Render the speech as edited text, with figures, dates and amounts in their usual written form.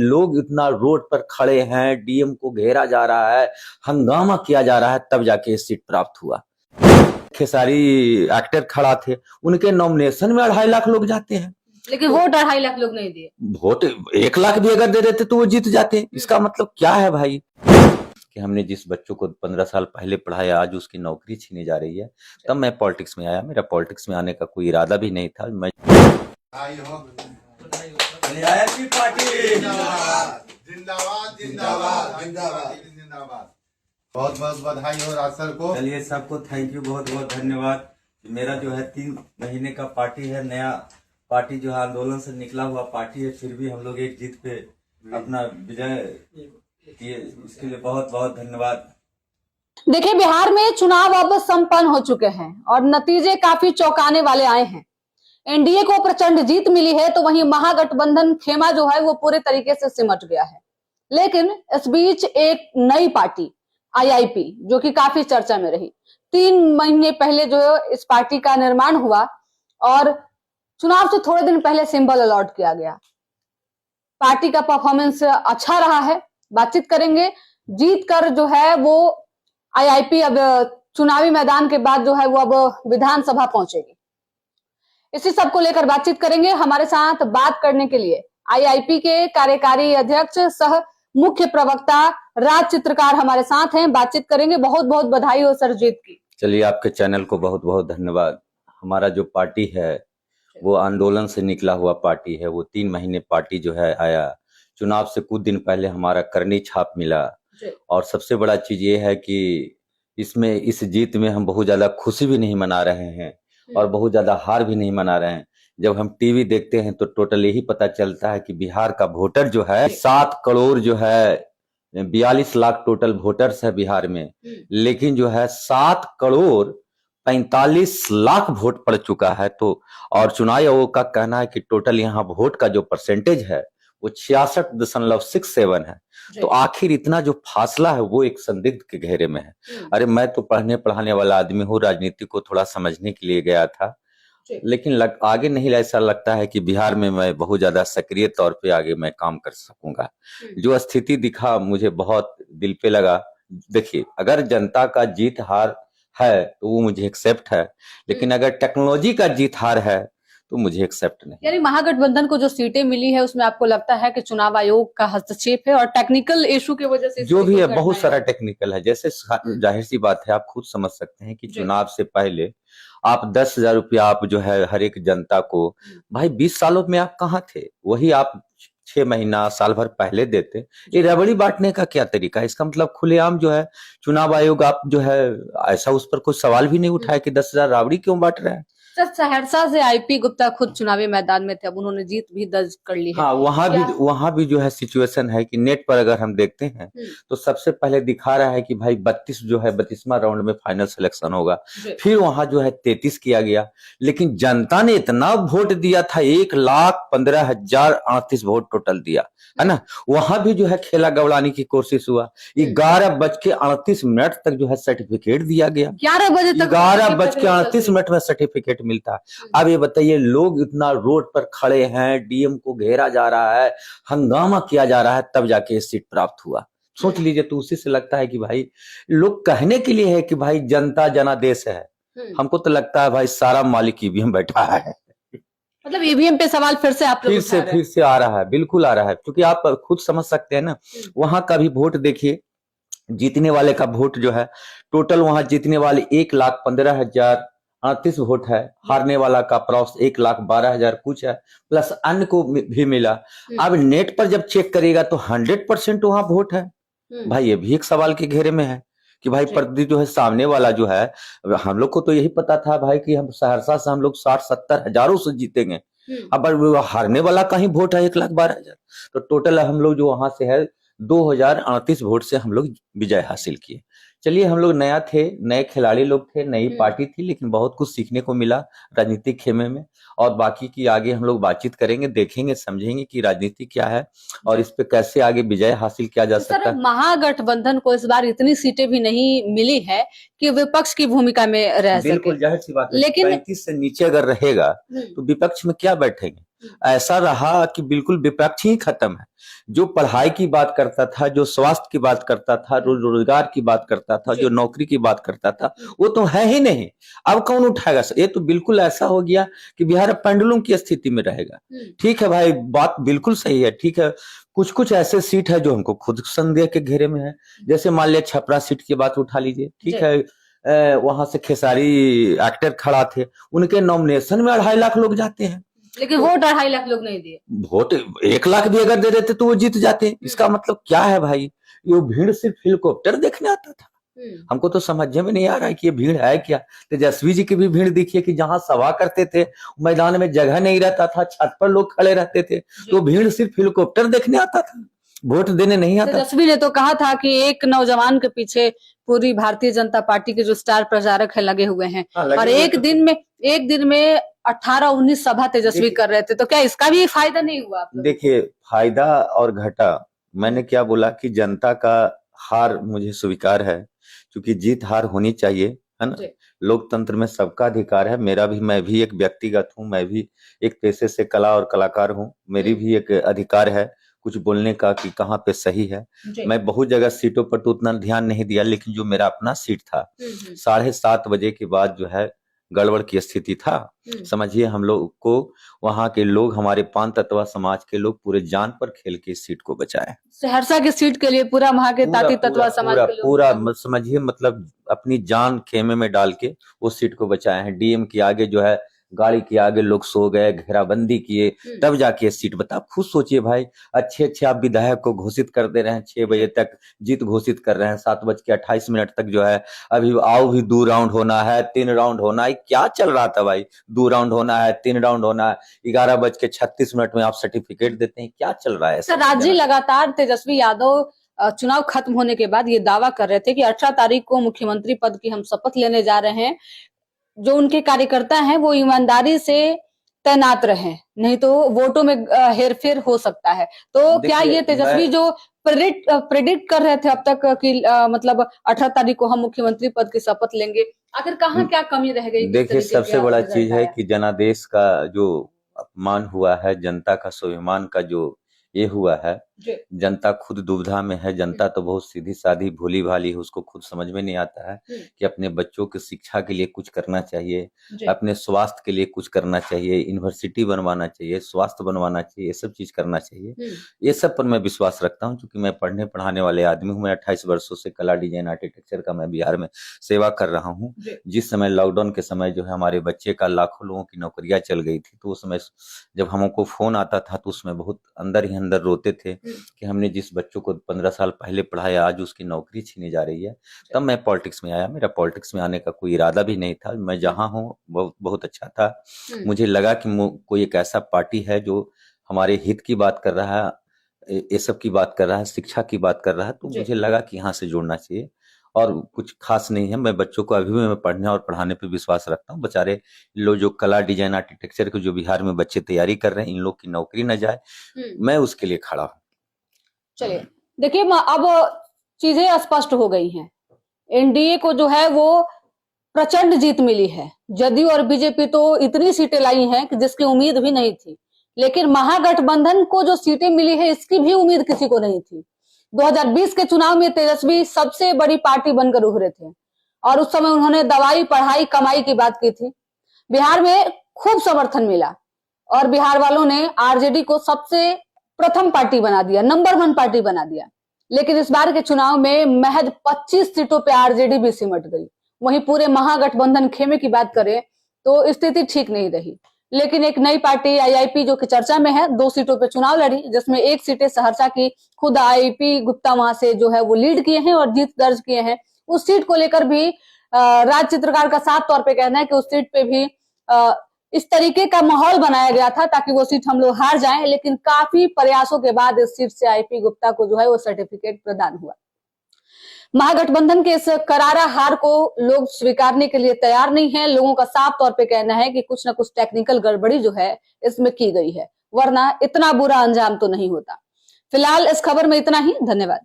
लोग इतना रोड पर खड़े हैं, डीएम को घेरा जा रहा है, हंगामा किया जा रहा है, तब जाके सीट प्राप्त हुआ। खेसारी एक्टर खड़ा थे, उनके नॉमिनेशन में 2.5 लाख लोग जाते हैं, लेकिन वोट 2.5 लाख लोग नहीं दिए। वोट 1 लाख भी अगर दे देते तो वो जीत जाते। इसका मतलब क्या है भाई कि हमने जिस बच्चों को 15 साल पहले पढ़ाया, आज उसकी नौकरी छीनी जा रही है। तब मैं पॉलिटिक्स में आया, मेरा पॉलिटिक्स में आने का कोई इरादा भी नहीं था। मैं जिंदाबाद जिंदाबाद जिंदाबाद जिंदाबाद। बहुत बहुत बधाई हो राज सर को। चलिए सबको थैंक यू, बहुत बहुत धन्यवाद। मेरा जो है 3 महीने का पार्टी है, नया पार्टी जो है आंदोलन से निकला हुआ पार्टी है, फिर भी हम लोग एक जीत पे अपना विजय किए, इसके लिए बहुत बहुत धन्यवाद। देखिए, बिहार में चुनाव अब संपन्न हो चुके हैं और नतीजे काफी चौंकाने वाले आए हैं। एनडीए को प्रचंड जीत मिली है, तो वहीं महागठबंधन खेमा जो है वो पूरे तरीके से सिमट गया है। लेकिन इस बीच एक नई पार्टी आईआईपी, जो कि काफी चर्चा में रही, 3 महीने पहले जो है इस पार्टी का निर्माण हुआ और चुनाव से थोड़े दिन पहले सिंबल अलॉट किया गया। पार्टी का परफॉर्मेंस अच्छा रहा है, बातचीत करेंगे। जीत कर जो है वो आईआईपी अब चुनावी मैदान के बाद जो है वो अब विधानसभा पहुंचेगी। इसी सब को लेकर बातचीत करेंगे। हमारे साथ बात करने के लिए आईआईपी के कार्यकारी अध्यक्ष सह मुख्य प्रवक्ता राज चित्रकार हमारे साथ हैं, बातचीत करेंगे। बहुत बहुत बधाई हो सर जीत की। चलिए, आपके चैनल को बहुत बहुत धन्यवाद। हमारा जो पार्टी है वो आंदोलन से निकला हुआ पार्टी है। वो 3 महीने पार्टी जो है आया, चुनाव से कुछ दिन पहले हमारा करनी छाप मिला। और सबसे बड़ा चीज ये है कि इसमें इस जीत में हम बहुत ज्यादा खुशी भी नहीं मना रहे हैं और बहुत ज्यादा हार भी नहीं मना रहे हैं। जब हम टीवी देखते हैं तो टोटल यही पता चलता है कि बिहार का वोटर जो है 7 करोड़ जो है 42 लाख टोटल वोटर्स है बिहार में, लेकिन जो है 7 करोड़ 45 लाख वोट पड़ चुका है। तो और चुनाव आयोग का कहना है कि टोटल यहाँ वोट का जो परसेंटेज है वो 66.67 है। तो आखिर इतना जो फासला है वो एक संदिग्ध के घेरे में है। अरे मैं तो पढ़ने पढ़ाने वाला आदमी हूँ, राजनीति को थोड़ा समझने के लिए गया था, लेकिन आगे नहीं ऐसा लगता है कि बिहार में मैं बहुत ज्यादा सक्रिय तौर पे आगे मैं काम कर सकूंगा। जो स्थिति दिखा मुझे बहुत दिल पे लगा। देखिए, अगर जनता का जीत हार है तो वो मुझे एक्सेप्ट है, लेकिन अगर टेक्नोलॉजी का जीत हार है तो मुझे एक्सेप्ट नहीं। यानी महागठबंधन को जो सीटें मिली है उसमें आपको लगता है कि चुनाव आयोग का हस्तक्षेप है और टेक्निकल इशू की वजह से जो भी है बहुत सारा टेक्निकल है। जैसे जाहिर सी बात है, आप खुद समझ सकते हैं कि चुनाव से पहले आप 10,000 रुपया आप जो है हर एक जनता को, भाई 20 सालों में आप कहाँ थे, वही आप 6 महीना साल भर पहले देते। ये रबड़ी बांटने का क्या तरीका है? इसका मतलब खुलेआम जो है चुनाव आयोग आप जो है ऐसा उस पर कोई सवाल भी नहीं उठाया कि 10,000 राबड़ी क्यों बांट रहे हैं। सहरसा से आईपी गुप्ता खुद चुनावी मैदान में थे, अब उन्होंने जीत भी दर्ज कर ली है। हाँ, वहां भी जो है सिचुएशन है कि नेट पर अगर हम देखते हैं तो सबसे पहले दिखा रहा है कि भाई 32 जो है 32वां राउंड में फाइनल सिलेक्शन होगा। फिर वहां जो है 33 किया गया, लेकिन जनता ने इतना वोट दिया था, 1,15,038 वोट टोटल दिया है ना। वहां भी जो है खेला गवड़ाने की कोशिश हुआ। 11:38 तक जो है सर्टिफिकेट दिया गया। 11 बजे तक 11:38 में सर्टिफिकेट मिलता है। अब ये बताइए, लोग इतना रोड पर खड़े हैं, डीएम को घेरा जा रहा है, हंगामा किया जा रहा है, तब जाके सीट प्राप्त हुआ। सोच लीजिए, तो उसी से लगता है कि भाई लोग कहने के लिए है कि भाई जनता जनादेश है। हमको तो लगता है भाई सारा मालिक ईवीएम बैठा है। मतलब ईवीएम पे सवाल फिर से आप लोग फिर से आ रहा है, बिल्कुल आ रहा है, क्योंकि आप खुद समझ सकते हैं ना। वहां का भी वोट देखिए, जीतने वाले का वोट जो है टोटल वहां जीतने वाले 1,15,038 वोट है, हारने वाला का अप्रॉक्स 1,12,000 कुछ है, प्लस अन्य को भी मिला। अब नेट पर जब चेक करेगा तो 100% वहां वोट है। भाई ये भी एक सवाल के घेरे में है कि भाई प्रति जो है सामने वाला जो है, हम लोग को तो यही पता था भाई कि हम सहरसा से हम लोग 60-70 हजारों से जीतेंगे। अब हारने वाला का ही वोट है 1,12,000। तो टोटल हम लोग जो वहां से है 2,038 वोट से हम लोग विजय हासिल किए। चलिए, हम लोग नया थे, नए खिलाड़ी लोग थे, नई पार्टी थी, लेकिन बहुत कुछ सीखने को मिला राजनीतिक खेमे में। और बाकी की आगे हम लोग बातचीत करेंगे, देखेंगे, समझेंगे कि राजनीति क्या है और इस पे कैसे आगे विजय हासिल किया जा सकता है। महागठबंधन को इस बार इतनी सीटें भी नहीं मिली है कि विपक्ष की भूमिका में रह सके। बिल्कुल जाहिर सी बात है, लेकिन 35 से नीचे अगर रहेगा तो विपक्ष में क्या बैठेंगे। ऐसा रहा कि बिल्कुल विपक्ष ही खत्म है। जो पढ़ाई की बात करता था, जो स्वास्थ्य की बात करता था, रोजगार की बात करता था, जो नौकरी की बात करता था, वो तो है ही नहीं। अब कौन उठाएगा? ये तो बिल्कुल ऐसा हो गया कि बिहार अब पेंडुलम की स्थिति में रहेगा। ठीक है भाई, बात बिल्कुल सही है, ठीक है। कुछ कुछ ऐसे सीट है जो हमको खुद संदेह के घेरे में है। जैसे मान लिया छपरा सीट की बात उठा लीजिए, ठीक है। वहां से खेसारी एक्टर खड़ा थे, उनके नॉमिनेशन में 2.5 लाख लोग जाते हैं, लेकिन वोट 2.5 लाख लोग नहीं दिए। वोट 1 लाख भी अगर दे देते तो वो जीत जाते। इसका मतलब क्या है भाई? ये भीड़ सिर्फ हेलीकॉप्टर देखने आता था। हमको तो समझ में नहीं आ रहा है कि ये भीड़ है क्या। तेजस्वी जी की भी भीड़ देखिए कि जहां सभा करते थे मैदान में जगह नहीं रहता था, छत पर लोग खड़े रहते थे, तो भीड़ सिर्फ हेलीकॉप्टर देखने आता था, वोट देने नहीं आता। तेजस्वी ने तो कहा था कि एक नौजवान के पीछे पूरी भारतीय जनता पार्टी के जो स्टार प्रचारक है लगे हुए हैं, और एक दिन में 18-19 सभा तेजस्वी कर रहे थे, तो क्या इसका भी फायदा नहीं हुआ? देखिए, फायदा और घाटा, मैंने क्या बोला कि जनता का हार मुझे स्वीकार है, क्योंकि जीत हार होनी चाहिए, है ना। लोकतंत्र में सबका अधिकार है। मैं भी एक व्यक्तिगत हूँ, मैं भी एक पेशे से कला और कलाकार हूँ, मेरी भी एक अधिकार है कुछ बोलने का कि कहाँ पे सही है। मैं बहुत जगह सीटों पर तो उतना ध्यान नहीं दिया, लेकिन जो मेरा अपना सीट था, 7:30 बजे के बाद जो है गड़बड़ की स्थिति था। समझिए, हम लोग को वहां के लोग, हमारे 5 तत्वा समाज के लोग पूरे जान पर खेल के इस सीट को बचाए। सहरसा की सीट के लिए पूरा वहां के ताती तत्वा समाज के लोग पूरा समझिए, मतलब अपनी जान खेमे में डाल के उस सीट को बचाए हैं। डीएम के आगे जो है, गाड़ी के आगे लोग सो गए, घेराबंदी किए, तब जाके सीट बता। खुद सोचिए भाई, अच्छे आप विधायक को घोषित कर दे रहे हैं, 6 बजे तक जीत घोषित कर रहे हैं, 7:28 तक जो है अभी आओ भी 2 राउंड होना है, 3 राउंड होना है। क्या चल रहा था भाई? 2 राउंड होना है, 3 राउंड होना है, 11:36 में आप सर्टिफिकेट देते हैं। क्या चल रहा है? राज्य लगातार तेजस्वी यादव चुनाव खत्म होने के बाद ये दावा कर रहे थे कि 18 तारीख को मुख्यमंत्री पद की हम शपथ लेने जा रहे हैं। जो उनके कार्यकर्ता हैं वो ईमानदारी से तैनात रहे, नहीं तो वोटों में हेरफेर हो सकता है। तो क्या ये तेजस्वी जो प्रेडिक्ट कर रहे थे अब तक कि मतलब 18 तारीख को हम मुख्यमंत्री पद की शपथ लेंगे, आखिर कहाँ क्या कमी रह गई? देखिए, सबसे बड़ा चीज है कि जनादेश का जो अपमान हुआ है, जनता का स्वाभिमान का जो ये हुआ है, जनता खुद दुविधा में है। जनता तो बहुत सीधी सादी भोली भाली है, उसको खुद समझ में नहीं आता है कि अपने बच्चों की शिक्षा के लिए कुछ करना चाहिए, अपने स्वास्थ्य के लिए कुछ करना चाहिए, यूनिवर्सिटी बनवाना चाहिए, स्वास्थ्य बनवाना चाहिए, ये सब चीज करना चाहिए। ये सब पर मैं विश्वास रखता हूँ, क्योंकि मैं पढ़ने पढ़ाने वाले आदमी हूँ। मैं 28 वर्षों से कला, डिजाइन, आर्किटेक्चर का मैं बिहार में सेवा कर रहा हूँ। जिस समय लॉकडाउन के समय जो है हमारे बच्चे का लाखों लोगों की नौकरियां चल गई थी, तो उस समय जब हमको फोन आता था तो उसमें बहुत अंदर ही अंदर रोते थे कि हमने जिस बच्चों को 15 साल पहले पढ़ाया, आज उसकी नौकरी छीनी जा रही है। तब मैं पॉलिटिक्स में आया। मेरा पॉलिटिक्स में आने का कोई इरादा भी नहीं था। मैं जहां हूँ बहुत अच्छा था। मुझे लगा कि कोई एक ऐसा पार्टी है जो हमारे हित की बात कर रहा है, ये सब की बात कर रहा है, शिक्षा की बात कर रहा है, तो मुझे लगा कि यहाँ से जुड़ना चाहिए। और कुछ खास नहीं है, मैं बच्चों को अभी भी मैं पढ़ने और पढ़ाने पे विश्वास रखता हूँ। बेचारे लोग जो कला, डिजाइन, आर्किटेक्चर के जो बिहार में बच्चे तैयारी कर रहे हैं, इन लोग की नौकरी न जाए, मैं उसके लिए खड़ा हूँ। चलिए, देखिए अब चीजें स्पष्ट हो गई हैं। एनडीए को जो है वो प्रचंड जीत मिली है। जदयू और बीजेपी तो इतनी सीटें लाई हैं कि जिसकी उम्मीद भी नहीं थी, लेकिन महागठबंधन को जो सीटें मिली है इसकी भी उम्मीद किसी को नहीं थी। 2020 के चुनाव में तेजस्वी सबसे बड़ी पार्टी बनकर उभरे थे और उस समय उन्होंने दवाई, पढ़ाई, कमाई की बात की थी। बिहार में खूब समर्थन मिला और बिहार वालों ने आरजेडी को सबसे प्रथम पार्टी बना दिया, नंबर 1 पार्टी बना दिया। लेकिन इस बार के चुनाव में महज 25 सीटों पे आरजेडी भी सिमट गई। वहीं पूरे महागठबंधन खेमे की बात करें तो स्थिति ठीक नहीं रही। लेकिन एक नई पार्टी आईआईपी जो कि चर्चा में है, 2 सीटों पे चुनाव लड़ी, जिसमें 1 सीटें सहरसा की खुद आईआईपी गुप्ता वहां से जो है वो लीड किए हैं और जीत दर्ज किए हैं। उस सीट को लेकर भी राज चित्रकार का साफ तौर पे कहना है कि उस सीट पे भी इस तरीके का माहौल बनाया गया था ताकि वो सीट हम लोग हार जाएं, लेकिन काफी प्रयासों के बाद इस सीट से आईपी गुप्ता को जो है वो सर्टिफिकेट प्रदान हुआ। महागठबंधन के इस करारा हार को लोग स्वीकारने के लिए तैयार नहीं है। लोगों का साफ तौर पे कहना है कि कुछ ना कुछ टेक्निकल गड़बड़ी जो है इसमें की गई है, वरना इतना बुरा अंजाम तो नहीं होता। फिलहाल इस खबर में इतना ही। धन्यवाद।